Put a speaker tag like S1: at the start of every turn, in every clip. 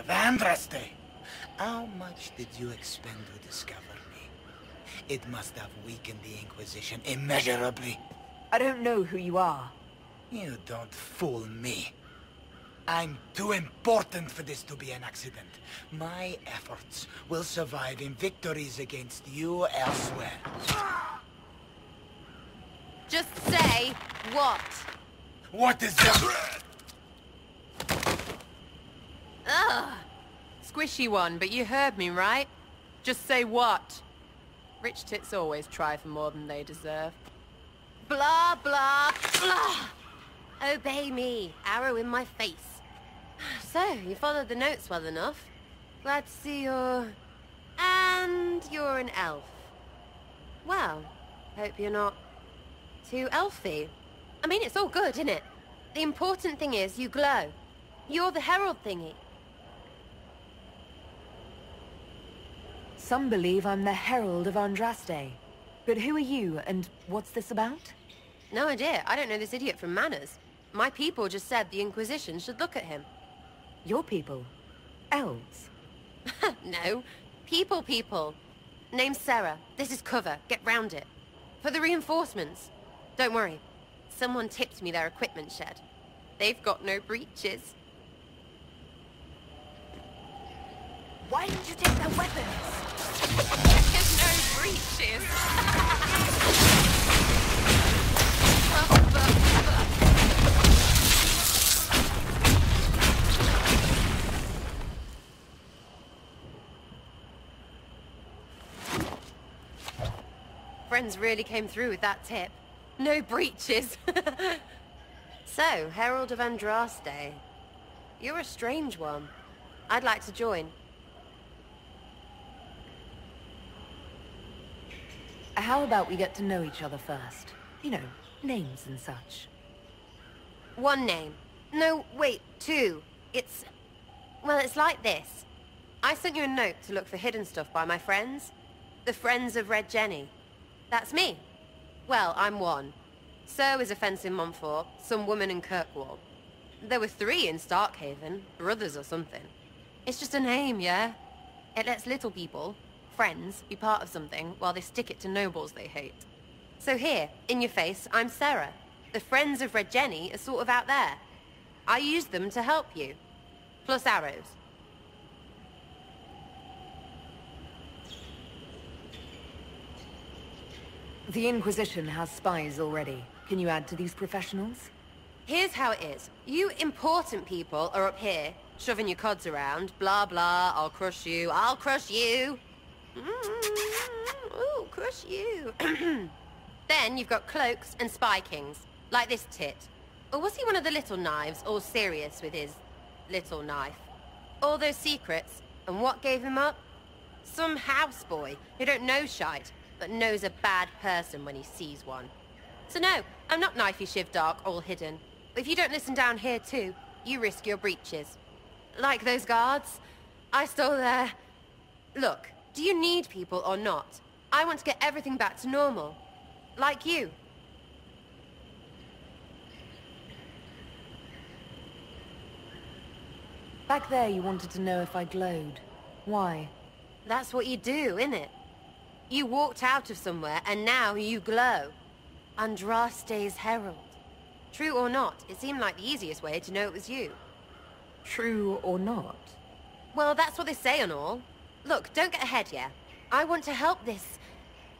S1: Vandraste! How much did you expend to discover me? It must have weakened the Inquisition immeasurably.
S2: I don't know who you are.
S1: You don't fool me. I'm too important for this to be an accident. My efforts will survive in victories against you elsewhere.
S3: Just say what?
S1: What is that?
S3: Ugh! Squishy one, but you heard me, right? Just say what? Rich tits always try for more than they deserve. Blah, blah, blah! Obey me. Arrow in my face. So, you followed the notes well enough. Glad to see you're... And you're an elf. Well, hope you're not too elfy. I mean, it's all good, isn't it? The important thing is you glow. You're the herald thingy.
S2: Some believe I'm the Herald of Andraste. But who are you, and what's this about?
S3: No idea. I don't know this idiot from Manners. My people just said the Inquisition should look at him.
S2: Your people? Elves?
S3: No. People. Name's Сэra. This is cover. Get round it. For the reinforcements. Don't worry. Someone tipped me their equipment shed. They've got no breaches.
S2: Why didn't you take their weapons?
S3: There's no breaches. Friends really came through with that tip. No breaches. So, Herald of Andraste. You're a strange one. I'd like to join.
S2: How about we get to know each other first? You know, names and such.
S3: One name. No, wait, two. Well, it's like this. I sent you a note to look for hidden stuff by my friends. The Friends of Red Jenny. That's me. Well, I'm one. So is a fence in Montfort, some woman in Kirkwall. There were 3 in Starkhaven, brothers or something. It's just a name, yeah? It lets little people, friends, be part of something while they stick it to nobles they hate. So here, in your face, I'm Сэra. The Friends of Red Jenny are sort of out there. I use them to help you. Plus arrows.
S2: The Inquisition has spies already. Can you add to these professionals?
S3: Here's how it is. You important people are up here, shoving your cods around. Blah, blah, I'll crush you, I'll crush you. Ooh, crush you. Then you've got cloaks and spy kings, like this tit. Or was he one of the little knives, all serious with his little knife? All those secrets, and what gave him up? Some houseboy who don't know shite, but knows a bad person when he sees one. So no, I'm not knifey shiv dark, all hidden. But if you don't listen down here too, you risk your breeches. Like those guards, I stole their... Look, do you need people or not? I want to get everything back to normal. Like you.
S2: Back there you wanted to know if I glowed. Why?
S3: That's what you do, innit? You walked out of somewhere and now you glow. Andraste's herald. True or not, it seemed like the easiest way to know it was you.
S2: True or not?
S3: Well, that's what they say and all. Look, don't get ahead, yeah? I want to help this...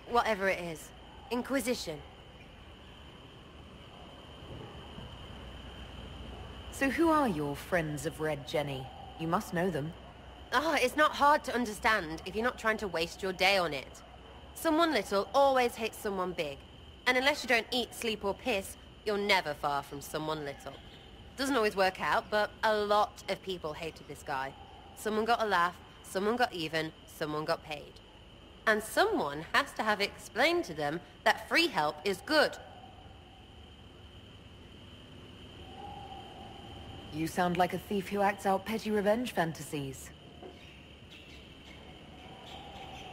S3: whatever it is. Inquisition.
S2: So who are your Friends of Red Jenny? You must know them.
S3: Oh, it's not hard to understand if you're not trying to waste your day on it. Someone little always hates someone big. And unless you don't eat, sleep or piss, you're never far from someone little. Doesn't always work out, but a lot of people hated this guy. Someone got a laugh, someone got even, someone got paid. And someone has to have explained to them that free help is good.
S2: You sound like a thief who acts out petty revenge fantasies.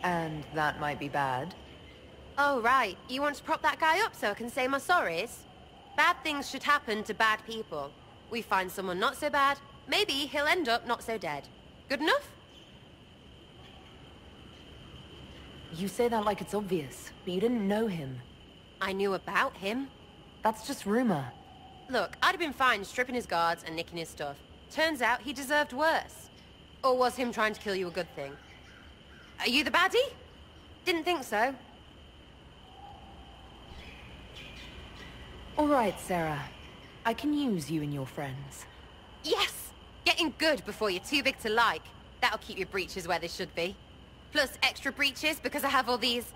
S2: And that might be bad.
S3: Oh, right. You want to prop that guy up so I can say my sorries? Bad things should happen to bad people. We find someone not so bad, maybe he'll end up not so dead. Good enough?
S2: You say that like it's obvious, but you didn't know him.
S3: I knew about him.
S2: That's just rumor.
S3: Look, I'd have been fine stripping his guards and nicking his stuff. Turns out he deserved worse. Or was him trying to kill you a good thing? Are you the baddie? Didn't think so.
S2: All right, Sarah. I can use you and your friends.
S3: Yes! Getting good before you're too big to like. That'll keep your breeches where they should be. Plus extra breeches because I have all these...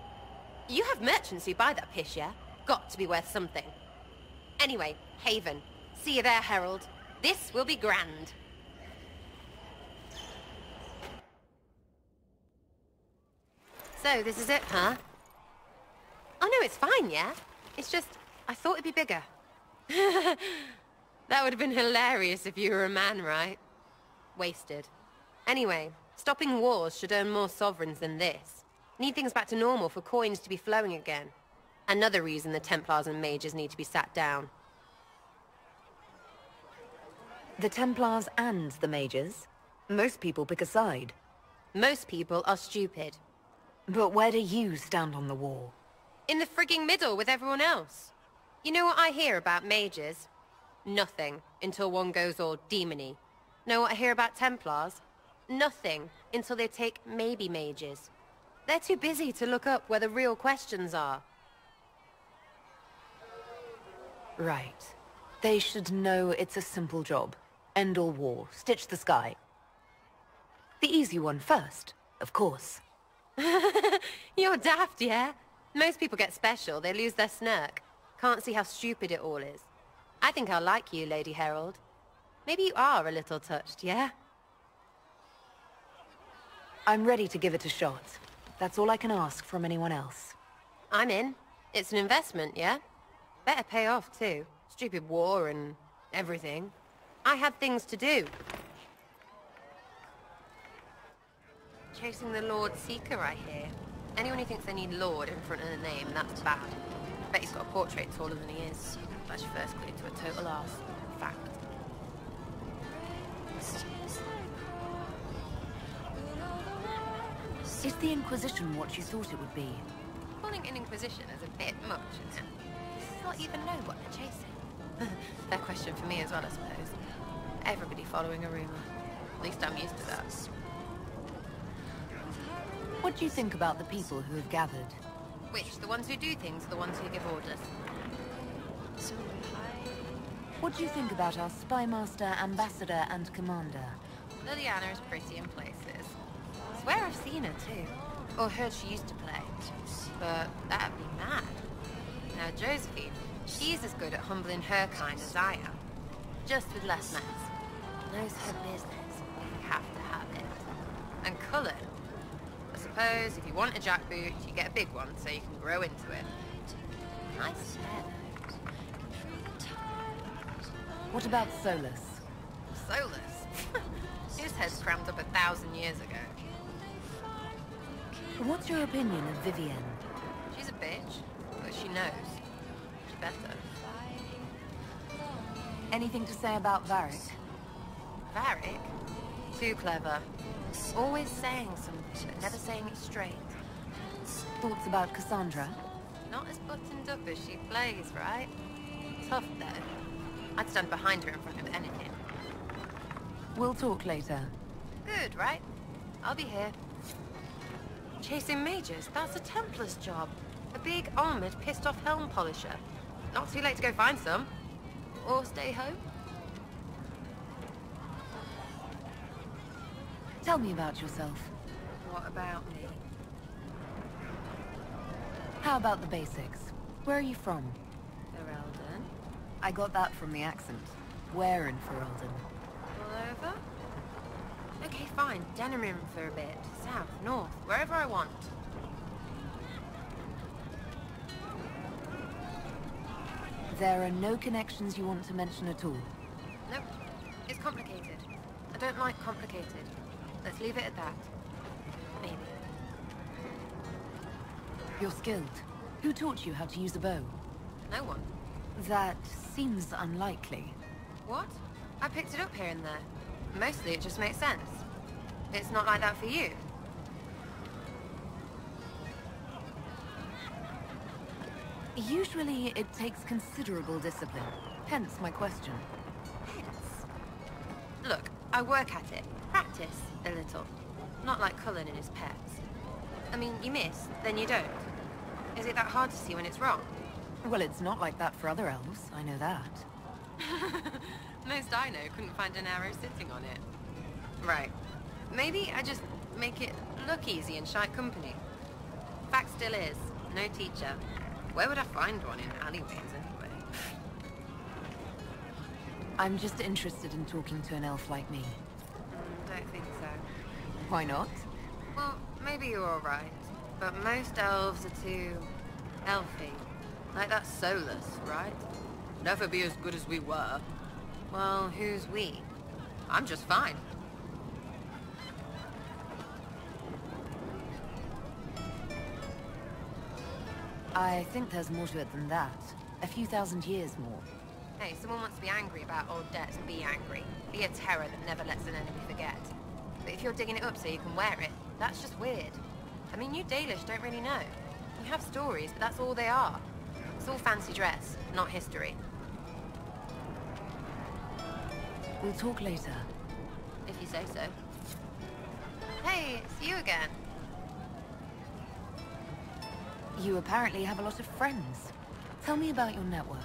S3: You have merchants who buy that piss, yeah? Got to be worth something. Anyway, Haven. See you there, Herald. This will be grand. So, this is it, huh? Oh no, it's fine, yeah? It's just, I thought it'd be bigger. That would have been hilarious if you were a man, right? Wasted. Anyway, stopping wars should earn more sovereigns than this. Need things back to normal for coins to be flowing again. Another reason the Templars and mages need to be sat down.
S2: The Templars and the mages? Most people pick a side.
S3: Most people are stupid.
S2: But where do you stand on the wall?
S3: In the frigging middle with everyone else. You know what I hear about mages? Nothing, until one goes all demony. Know what I hear about Templars? Nothing, until they take maybe mages. They're too busy to look up where the real questions are.
S2: Right. They should know it's a simple job. End all war, stitch the sky. The easy one first, of course.
S3: You're daft, yeah? Most people get special, they lose their snark. Can't see how stupid it all is. I think I'll like you, Lady Herald. Maybe you are a little touched, yeah?
S2: I'm ready to give it a shot. That's all I can ask from anyone else.
S3: I'm in. It's an investment, yeah? Better pay off, too. Stupid war and everything. I had things to do. Chasing the Lord Seeker, I hear. Anyone who thinks they need Lord in front of the name, that's bad. Bet he's got a portrait taller than he is. That's your first clue to a total arse. Fact.
S2: Is the Inquisition what you thought it would be?
S3: Calling an Inquisition is a bit much, isn't it? Does not even know what they're chasing. That question for me as well, I suppose. Everybody following a rumor. At least I'm used to that.
S2: What do you think about the people who have gathered?
S3: Which? The ones who do things or the ones who give orders?
S2: What do you think about our spymaster, ambassador, and commander?
S3: Liliana is pretty in places. Swear I've seen her too. Or heard she used to play. But that'd be mad. Now Josephine, she's as good at humbling her kind as I am. Just with less mess. Knows her business if you have to have it. And Cullen, I suppose if you want a jackboot, you get a big one so you can grow into it. Nice hair.
S2: What about Solus?
S3: Solus? His head's crammed up 1,000 years ago.
S2: What's your opinion of Vivienne?
S3: She's a bitch, but she knows. She better.
S2: Anything to say about Varric?
S3: Varric? Too clever. Always saying something, but never saying it straight.
S2: Thoughts about Cassandra?
S3: Not as buttoned up as she plays, right? Tough, though. I'd stand behind her in front of anything.
S2: We'll talk later.
S3: Good, right? I'll be here. Chasing mages, that's a Templar's job. A big, armored, pissed-off helm polisher. Not too late to go find some. Or stay home.
S2: Tell me about yourself.
S3: What about me?
S2: How about the basics? Where are you from?
S3: Ferelden?
S2: I got that from the accent. Where in Ferelden?
S3: All over? Okay, fine. Denerim for a bit. South, north, wherever I want.
S2: There are no connections you want to mention at all?
S3: Nope. It's complicated. I don't like complicated. Let's leave it at that. Maybe.
S2: You're skilled. Who taught you how to use a bow?
S3: No one.
S2: That seems unlikely.
S3: What? I picked it up here and there. Mostly it just makes sense. It's not like that for you?
S2: Usually, it takes considerable discipline. Hence my question.
S3: Look, I work at it. Practice a little. Not like Cullen and his pets. I mean, you miss, then you don't. Is it that hard to see when it's wrong?
S2: Well, it's not like that for other elves, I know that.
S3: Most I know couldn't find an arrow sitting on it. Right. Maybe I just make it look easy in shite company. Fact still is, no teacher. Where would I find one in alleyways anyway?
S2: I'm just interested in talking to an elf like me.
S3: Don't think so.
S2: Why not?
S3: Well, maybe you're alright, but most elves are too... elfy. Like that's soulless, right? Never be as good as we were. Well, who's we? I'm just fine.
S2: I think there's more to it than that. A few thousand years more.
S3: Hey, someone wants to be angry about old debts, be angry. Be a terror that never lets an enemy forget. But if you're digging it up so you can wear it, that's just weird. I mean, you Dalish don't really know. You have stories, but that's all they are. It's all fancy dress, not history.
S2: We'll talk later.
S3: If you say so. Hey, it's you again.
S2: You apparently have a lot of friends. Tell me about your network.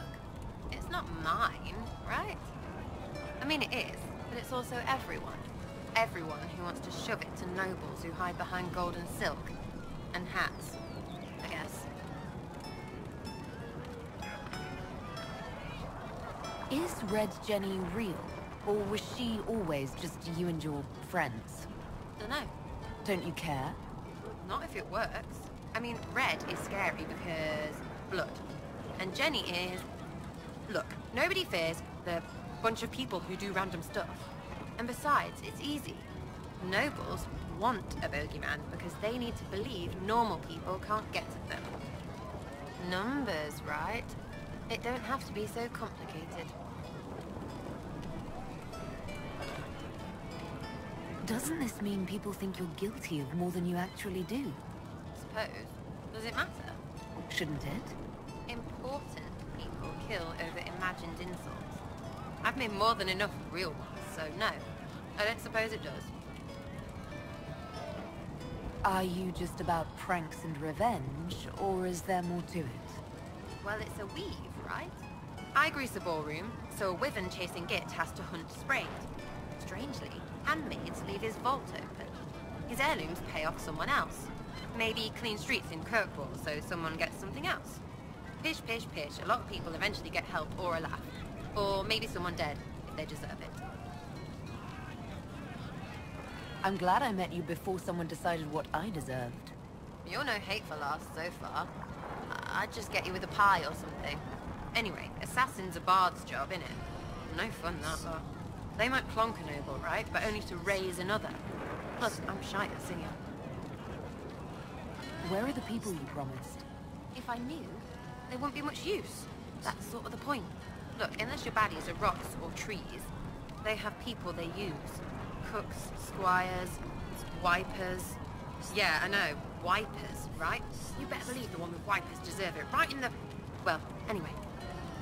S3: It's not mine, right? I mean, it is, but it's also everyone. Everyone who wants to shove it to nobles who hide behind gold and silk. And hats, I guess.
S2: Is Red Jenny real? Or was she always just you and your friends?
S3: Dunno.
S2: Don't you care?
S3: Not if it works. I mean, Red is scary because... blood. And Jenny is... Look, nobody fears the bunch of people who do random stuff. And besides, it's easy. Nobles want a bogeyman because they need to believe normal people can't get at them. Numbers, right? It don't have to be so complicated.
S2: Doesn't this mean people think you're guilty of more than you actually do?
S3: Suppose. Does it matter?
S2: Shouldn't it?
S3: Important people kill over imagined insults. I've made more than enough real ones, so no. I don't suppose it does.
S2: Are you just about pranks and revenge, or is there more to it?
S3: Well, it's a weave, right? I grease a ballroom, so a wyvern chasing Git has to hunt Sprague. Strangely, handmaids leave his vault open. His heirlooms pay off someone else. Maybe clean streets in Kirkwall so someone gets something else. Pish, pish, pish. A lot of people eventually get help or a laugh. Or maybe someone dead, if they deserve it.
S2: I'm glad I met you before someone decided what I deserved.
S3: You're no hateful ass so far. I'd just get you with a pie or something. Anyway, assassin's a bard's job, innit? No fun, that lot. They might plonk a noble, right? But only to raise another. Plus, I'm shy at singing.
S2: Where are the people you promised?
S3: If I knew, there wouldn't be much use. That's sort of the point. Look, unless your baddies are rocks or trees, they have people they use. Cooks, squires, wipers. Yeah, I know. Wipers, right? You better believe the one with wipers deserve it. Right in the... Well, anyway.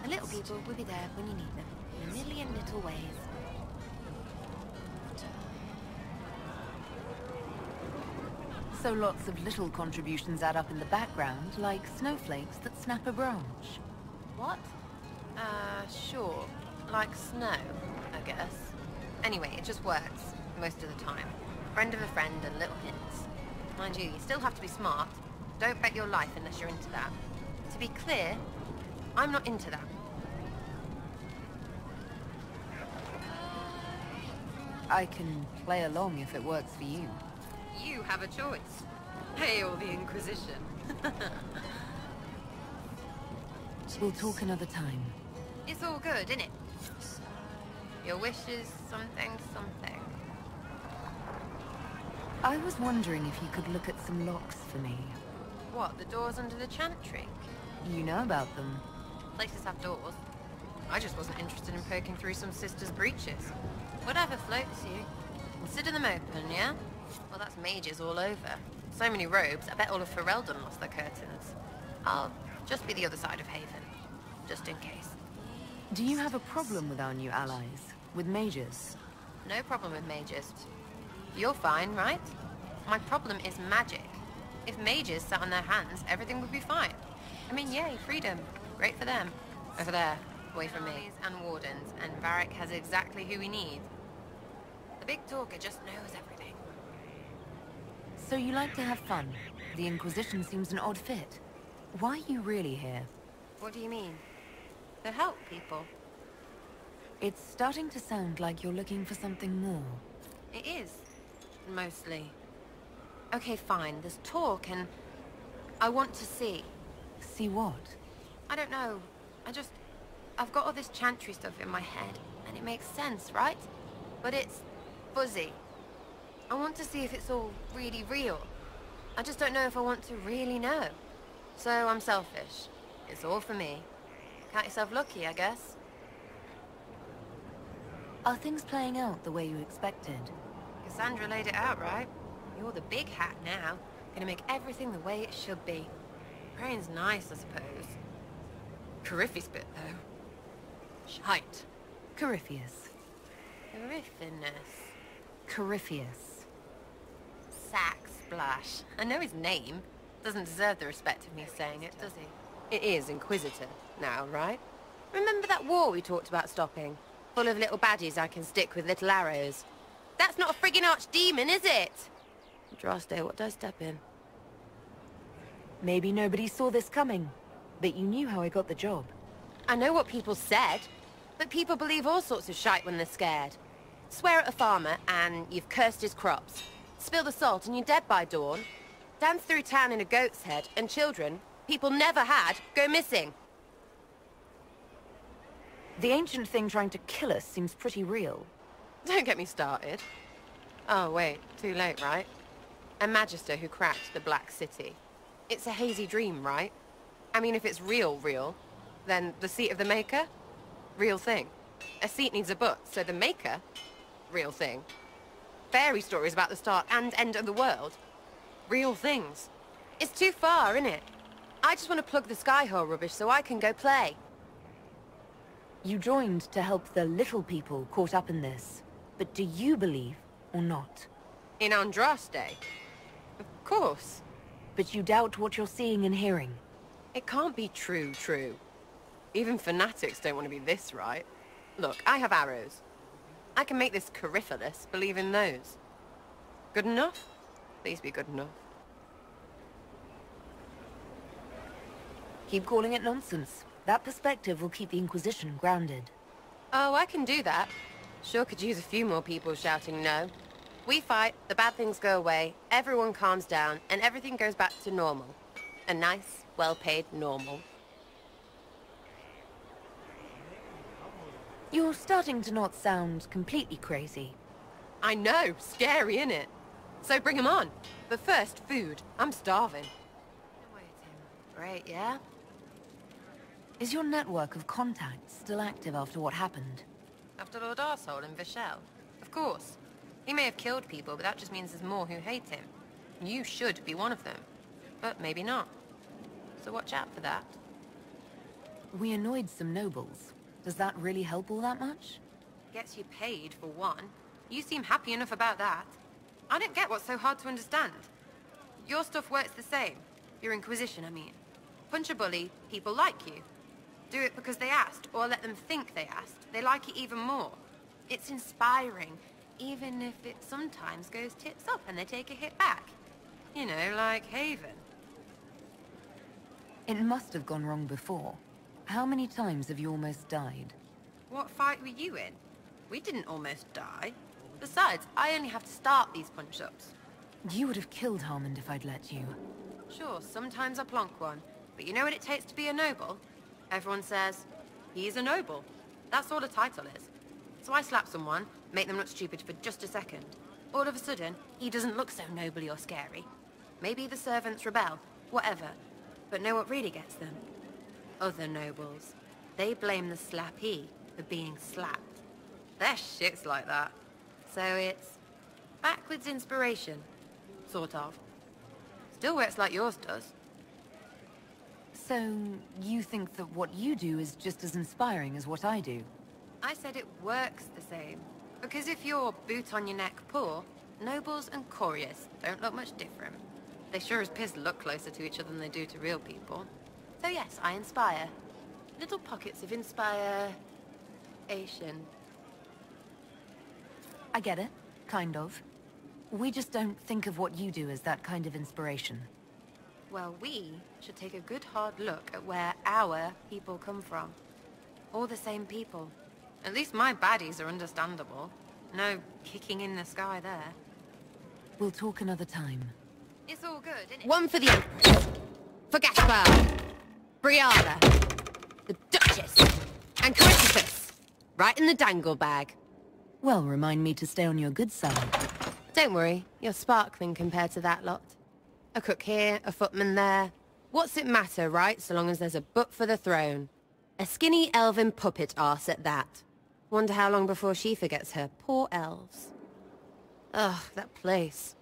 S3: The little people will be there when you need them. In a million little ways.
S2: So lots of little contributions add up in the background, like snowflakes that snap a branch.
S3: What? Sure. Like snow, I guess. Anyway, it just works. Most of the time. Friend of a friend and little hints. Mind you, you still have to be smart. Don't bet your life unless you're into that. To be clear, I'm not into that.
S2: I can play along if it works for you.
S3: You have a choice. Hail the Inquisition.
S2: We'll talk another time.
S3: It's all good, innit? Your wish is something, something.
S2: I was wondering if you could look at some locks for me.
S3: What, the doors under the chantry?
S2: You know about them.
S3: Places have doors. I just wasn't interested in poking through some sister's breeches. Whatever floats you. Consider them open, yeah? Well, that's mages all over. So many robes, I bet all of Ferelden lost their curtains. I'll just be the other side of Haven, just in case.
S2: Do you have a problem with our new allies? With mages?
S3: No problem with mages. You're fine, right? My problem is magic. If mages sat on their hands, everything would be fine. I mean, yay, freedom. Great for them. Over there, away from me. And wardens, and Varric has exactly who we need. The big talker just knows everything.
S2: So you like to have fun. The Inquisition seems an odd fit. Why are you really here?
S3: What do you mean? To help people.
S2: It's starting to sound like you're looking for something more.
S3: It is. Mostly. Okay, fine. There's talk and... I want to see.
S2: See what?
S3: I don't know. I've got all this chantry stuff in my head, and it makes sense, right? But it's fuzzy. I want to see if it's all really real. I just don't know if I want to really know. So I'm selfish. It's all for me. Count yourself lucky, I guess.
S2: Are things playing out the way you expected?
S3: Cassandra laid it out, right? You're the big hat now. Gonna make everything the way it should be. Praying's nice, I suppose. Corypheus bit, though. Shite.
S2: Corypheus.
S3: Corypheus.
S2: Corypheus.
S3: Sack Splash. I know his name. Doesn't deserve the respect of me saying it, does he? It is Inquisitor now, right? Remember that war we talked about stopping? Full of little baddies I can stick with little arrows. That's not a friggin' archdemon, is it? Droste, what did I step in?
S2: Maybe nobody saw this coming, but you knew how I got the job.
S3: I know what people said, but people believe all sorts of shite when they're scared. Swear at a farmer and you've cursed his crops. Spill the salt and you're dead by dawn. Dance through town in a goat's head and children, people never had, go missing.
S2: The ancient thing trying to kill us seems pretty real.
S3: Don't get me started. Oh wait, too late, right? A magister who cracked the Black City. It's a hazy dream, right? I mean, if it's real, then the seat of the Maker? Real thing. A seat needs a butt, so the Maker? Real thing. Fairy stories about the start and end of the world? Real things. It's too far, innit? I just want to plug the Skyhole rubbish so I can go play.
S2: You joined to help the little people caught up in this. But do you believe or not?
S3: In Andraste? Of course.
S2: But you doubt what you're seeing and hearing.
S3: It can't be true. Even fanatics don't want to be this right. Look, I have arrows. I can make this Corypheus believe in those. Good enough? Please be good enough.
S2: Keep calling it nonsense. That perspective will keep the Inquisition grounded.
S3: Oh, I can do that. Sure could use a few more people shouting no. We fight, the bad things go away, everyone calms down, and everything goes back to normal. A nice, well-paid normal.
S2: You're starting to not sound completely crazy.
S3: I know, scary, innit? So bring 'em on. But first, food. I'm starving. Great, yeah?
S2: Is your network of contacts still active after what happened?
S3: After Lord Arsehole in Vishel? Of course. He may have killed people, but that just means there's more who hate him. You should be one of them. But maybe not. So watch out for that.
S2: We annoyed some nobles. Does that really help all that much?
S3: Gets you paid, for one. You seem happy enough about that. I don't get what's so hard to understand. Your stuff works the same. Your Inquisition, I mean. Punch a bully, people like you. Do it because they asked, or let them think they asked. They like it even more. It's inspiring, even if it sometimes goes tits up and they take a hit back. You know, like Haven.
S2: It must have gone wrong before. How many times have you almost died?
S3: What fight were you in? We didn't almost die. Besides, I only have to start these punch-ups.
S2: You would have killed Harmond if I'd let you.
S3: Sure, sometimes I plonk one. But you know what it takes to be a noble? Everyone says, he's a noble. That's all a title is. So I slap someone, make them look stupid for just a second. All of a sudden, he doesn't look so nobly or scary. Maybe the servants rebel, whatever. But know what really gets them? Other nobles. They blame the slappee for being slapped. Their shit's like that. So it's Backwards inspiration. Sort of. Still works like yours does.
S2: So, you think that what you do is just as inspiring as what I do?
S3: I said it works the same. Because if you're boot on your neck poor, nobles and courtiers don't look much different. They sure as piss look closer to each other than they do to real people. So yes, I inspire. Little pockets of inspiration.
S2: I get it, kind of. We just don't think of what you do as that kind of inspiration.
S3: Well, we should take a good hard look at where our people come from. All the same people. At least my baddies are understandable. No kicking in the sky there.
S2: We'll talk another time.
S3: It's all good, isn't it? One for the Empress. For Gaspar. Briala. The Duchess. And Chrysippus. Right in the dangle bag.
S2: Well, remind me to stay on your good side.
S3: Don't worry, you're sparkling compared to that lot. A cook here, a footman there. What's it matter, right, so long as there's a butt for the throne? A skinny elven puppet arse at that. Wonder how long before she forgets her poor elves. Ugh, that place.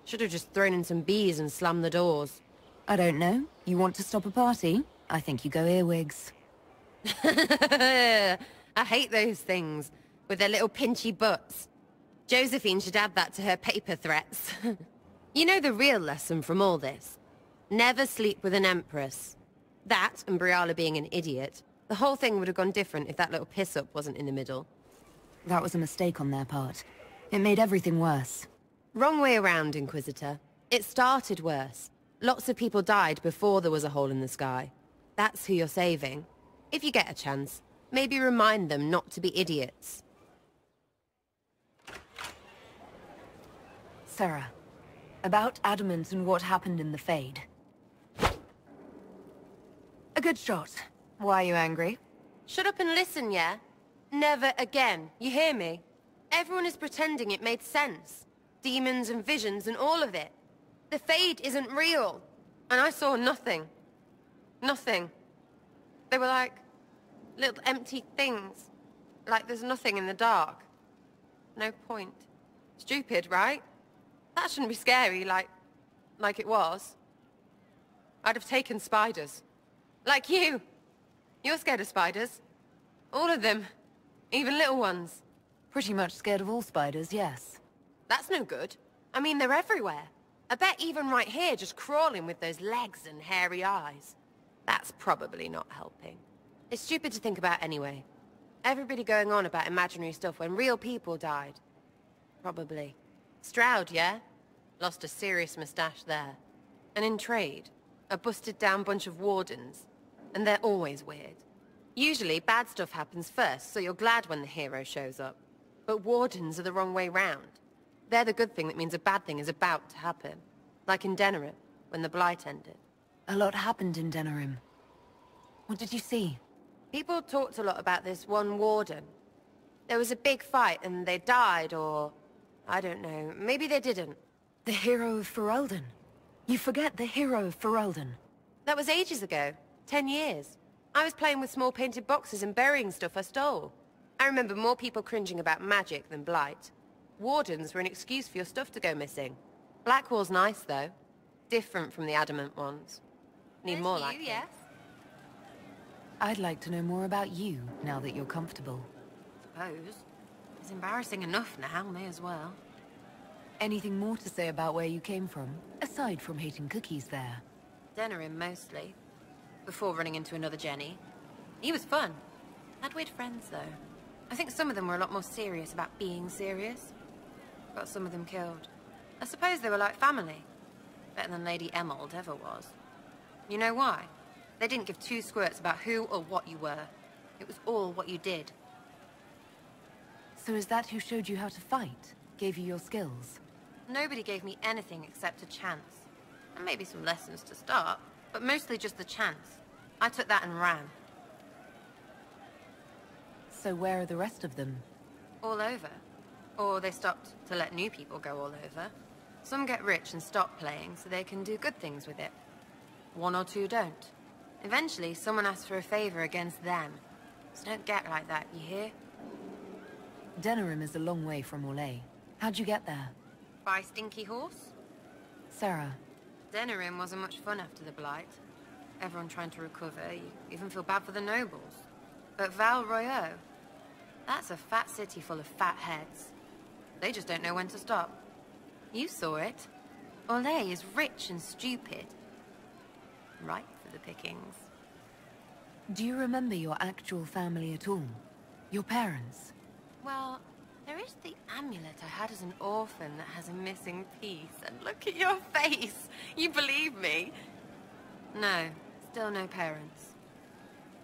S3: Should have just thrown in some bees and slammed the doors.
S2: I don't know. You want to stop a party? I think you go earwigs.
S3: I hate those things, with their little pinchy butts. Josephine should add that to her paper threats. You know the real lesson from all this? Never sleep with an empress. That, and Briala being an idiot, the whole thing would have gone different if that little piss-up wasn't in the middle.
S2: That was a mistake on their part. It made everything worse.
S3: Wrong way around, Inquisitor. It started worse. Lots of people died before there was a hole in the sky. That's who you're saving. If you get a chance, maybe remind them not to be idiots.
S2: Sarah, about Adamant and what happened in the Fade. A good shot. Why are you angry?
S3: Shut up and listen, yeah? Never again, you hear me? Everyone is pretending it made sense. Demons and visions and all of it. The Fade isn't real. And I saw nothing. Nothing. They were like little empty things. Like there's nothing in the dark. No point. Stupid, right? That shouldn't be scary, like it was. I'd have taken spiders. Like you. You're scared of spiders. All of them. Even little ones.
S2: Pretty much scared of all spiders, yes.
S3: That's no good. I mean, they're everywhere. I bet even right here, just crawling with those legs and hairy eyes. That's probably not helping. It's stupid to think about anyway. Everybody going on about imaginary stuff when real people died. Probably. Stroud, yeah? Lost a serious moustache there. And in trade, a busted down bunch of wardens. And they're always weird. Usually, bad stuff happens first, so you're glad when the hero shows up. But wardens are the wrong way round. They're the good thing that means a bad thing is about to happen. Like in Denerim, when the Blight ended.
S2: A lot happened in Denerim. What did you see?
S3: People talked a lot about this one warden. There was a big fight and they died, or... I don't know, maybe they didn't.
S2: The hero of Ferelden. You forget the hero of Ferelden.
S3: That was ages ago. 10 years. I was playing with small painted boxes and burying stuff I stole. I remember more people cringing about magic than Blight. Wardens were an excuse for your stuff to go missing. Blackwall's nice, though. Different from the adamant ones. Need more like
S2: yes? I'd like to know more about you, now that you're comfortable.
S3: Suppose. It's embarrassing enough now, may as well.
S2: Anything more to say about where you came from, aside from hating cookies there?
S3: Denerim, mostly. Before running into another Jenny. He was fun. Had weird friends, though. I think some of them were a lot more serious about being serious. Got some of them killed. I suppose they were like family. Better than Lady Emerald ever was. You know why? They didn't give two squirts about who or what you were. It was all what you did.
S2: So is that who showed you how to fight? Gave you your skills?
S3: Nobody gave me anything except a chance. And maybe some lessons to start, but mostly just the chance. I took that and ran.
S2: So where are the rest of them?
S3: All over. Or they stopped to let new people go all over. Some get rich and stop playing so they can do good things with it. One or two don't. Eventually, someone asks for a favor against them. So don't get like that, you hear?
S2: Denerim is a long way from Orlais. How'd you get there?
S3: By Stinky Horse?
S2: Sarah.
S3: Denerim wasn't much fun after the Blight. Everyone trying to recover, you even feel bad for the nobles. But Val Royeaux, that's a fat city full of fat heads. They just don't know when to stop. You saw it. Olay is rich and stupid. Ripe for the pickings.
S2: Do you remember your actual family at all? Your parents?
S3: Well, there is the amulet I had as an orphan that has a missing piece. And look at your face! You believe me? No, still no parents.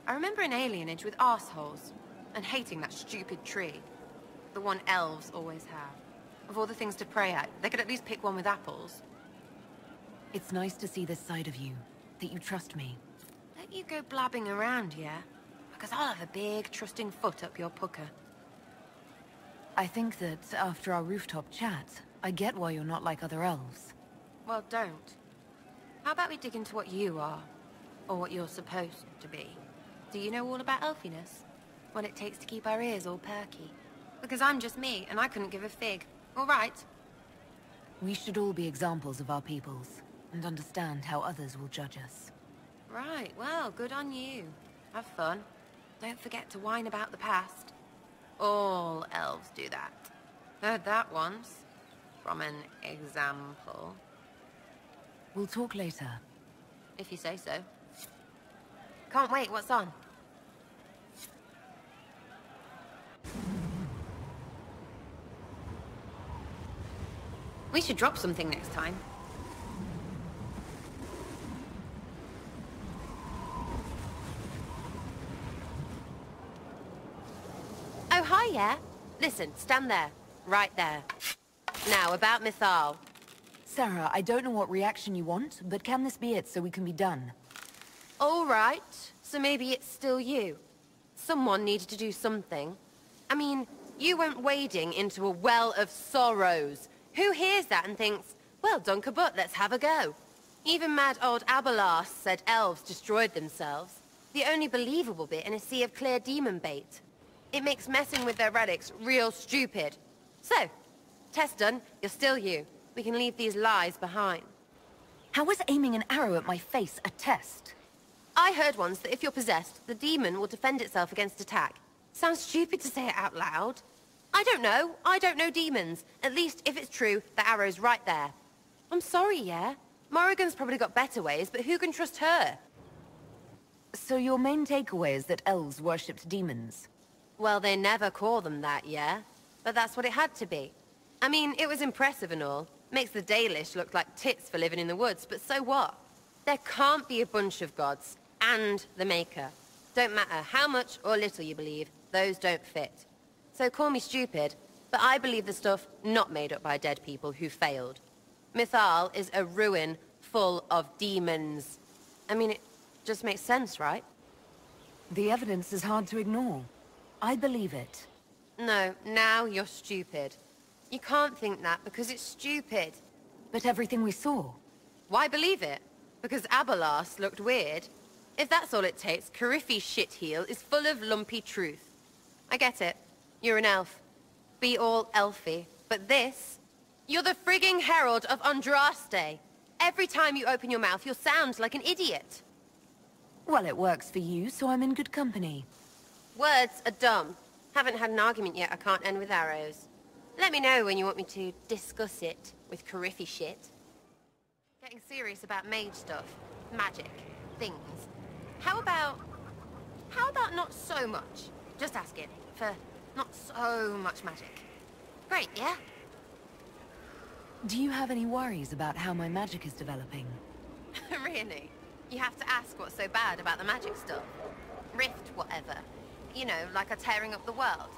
S3: I remember an alienage with arseholes, and hating that stupid tree. The one elves always have. Of all the things to pray at, they could at least pick one with apples.
S2: It's nice to see this side of you, that you trust me.
S3: Don't you go blabbing around, yeah? Because I'll have a big, trusting foot up your pucker.
S2: I think that after our rooftop chat, I get why you're not like other elves.
S3: Well, don't. How about we dig into what you are? Or what you're supposed to be? Do you know all about elfiness? What it takes to keep our ears all perky? Because I'm just me, and I couldn't give a fig. All right?
S2: We should all be examples of our peoples, and understand how others will judge us.
S3: Right, well, good on you. Have fun. Don't forget to whine about the past. All elves do that. Heard that once. From an example.
S2: We'll talk later.
S3: If you say so. Can't wait, what's on? We should drop something next time. Oh, hi, yeah? Listen, stand there. Right there. Now, about Mythal.
S2: Sarah, I don't know what reaction you want, but can this be it so we can be done?
S3: All right. So maybe it's still you. Someone needed to do something. I mean, you went wading into a well of sorrows. Who hears that and thinks, well, Dunkerbutt, let's have a go? Even mad old Abelas said elves destroyed themselves. The only believable bit in a sea of clear demon bait. It makes messing with their relics real stupid. So, test done, you're still you. We can leave these lies behind.
S2: How is aiming an arrow at my face a test?
S3: I heard once that if you're possessed, the demon will defend itself against attack. Sounds stupid to say it out loud. I don't know. I don't know demons. At least, if it's true, the arrow's right there. I'm sorry, yeah? Morrigan's probably got better ways, but who can trust her?
S2: So your main takeaway is that elves worshipped demons?
S3: Well, they never call them that, yeah? But that's what it had to be. I mean, it was impressive and all. Makes the Dalish look like tits for living in the woods, but so what? There can't be a bunch of gods, and the Maker. Don't matter how much or little you believe, those don't fit. So call me stupid, but I believe the stuff not made up by dead people who failed. Mythal is a ruin full of demons. I mean, it just makes sense, right?
S2: The evidence is hard to ignore. I believe it.
S3: No, now you're stupid. You can't think that because it's stupid.
S2: But everything we saw...
S3: Why believe it? Because Abelas looked weird? If that's all it takes, Cariffi's shitheel is full of lumpy truth. I get it. You're an elf. Be all elfy. But this... You're the frigging herald of Andraste. Every time you open your mouth, you'll sound like an idiot.
S2: Well, it works for you, so I'm in good company.
S3: Words are dumb. Haven't had an argument yet I can't end with arrows. Let me know when you want me to discuss it with Cariffi shit. Getting serious about mage stuff. Magic. Things. How about not so much? Just asking. For not so much magic. Great, yeah?
S2: Do you have any worries about how my magic is developing?
S3: Really? You have to ask what's so bad about the magic stuff. Rift, whatever. You know, like a tearing up the world.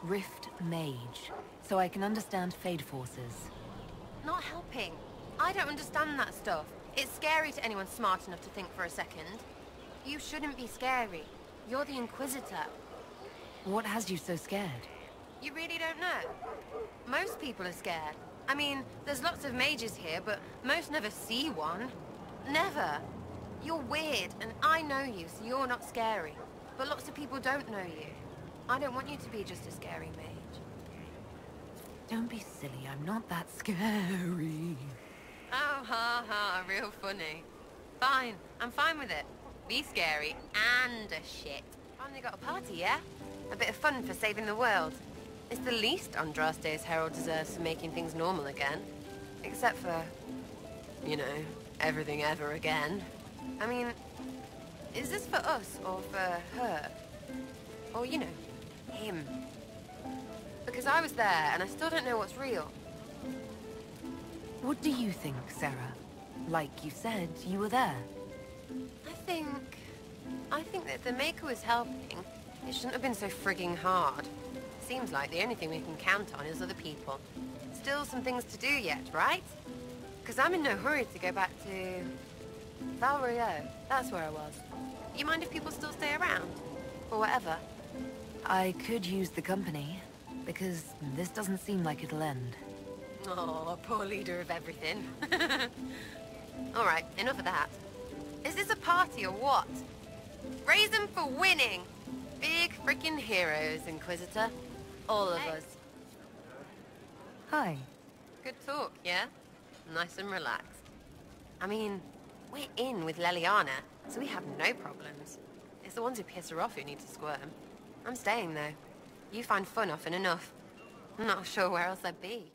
S2: Rift Mage, so I can understand Fade forces.
S3: Not helping. I don't understand that stuff. It's scary to anyone smart enough to think for a second. You shouldn't be scary. You're the Inquisitor.
S2: What has you so scared?
S3: You really don't know? Most people are scared. I mean, there's lots of mages here, but most never see one. Never. You're weird, and I know you, so you're not scary. But lots of people don't know you. I don't want you to be just a scary mage.
S2: Don't be silly, I'm not that scary.
S3: Oh, ha ha, real funny. Fine, I'm fine with it. Be scary and a shit. Finally got a party, yeah? A bit of fun for saving the world. It's the least Andraste's Herald deserves for making things normal again. Except for, you know, everything ever again. I mean, is this for us or for her? Or, you know, him? Because I was there and I still don't know what's real.
S2: What do you think, Sarah? Like you said, you were there.
S3: I think that if the Maker was helping, it shouldn't have been so frigging hard. Seems like the only thing we can count on is other people. Still some things to do yet, right? Because I'm in no hurry to go back to... Val Rio. That's where I was. You mind if people still stay around? Or whatever?
S2: I could use the company, because this doesn't seem like it'll end.
S3: Oh, poor leader of everything. Alright, enough of that. Is this a party or what? Raise them for winning! Big freaking heroes, Inquisitor. All of us.
S2: Hi.
S3: Good talk, yeah? Nice and relaxed. I mean, we're in with Leliana, so we have no problems. It's the ones who piss her off who need to squirm. I'm staying, though. You find fun often enough. I'm not sure where else I'd be.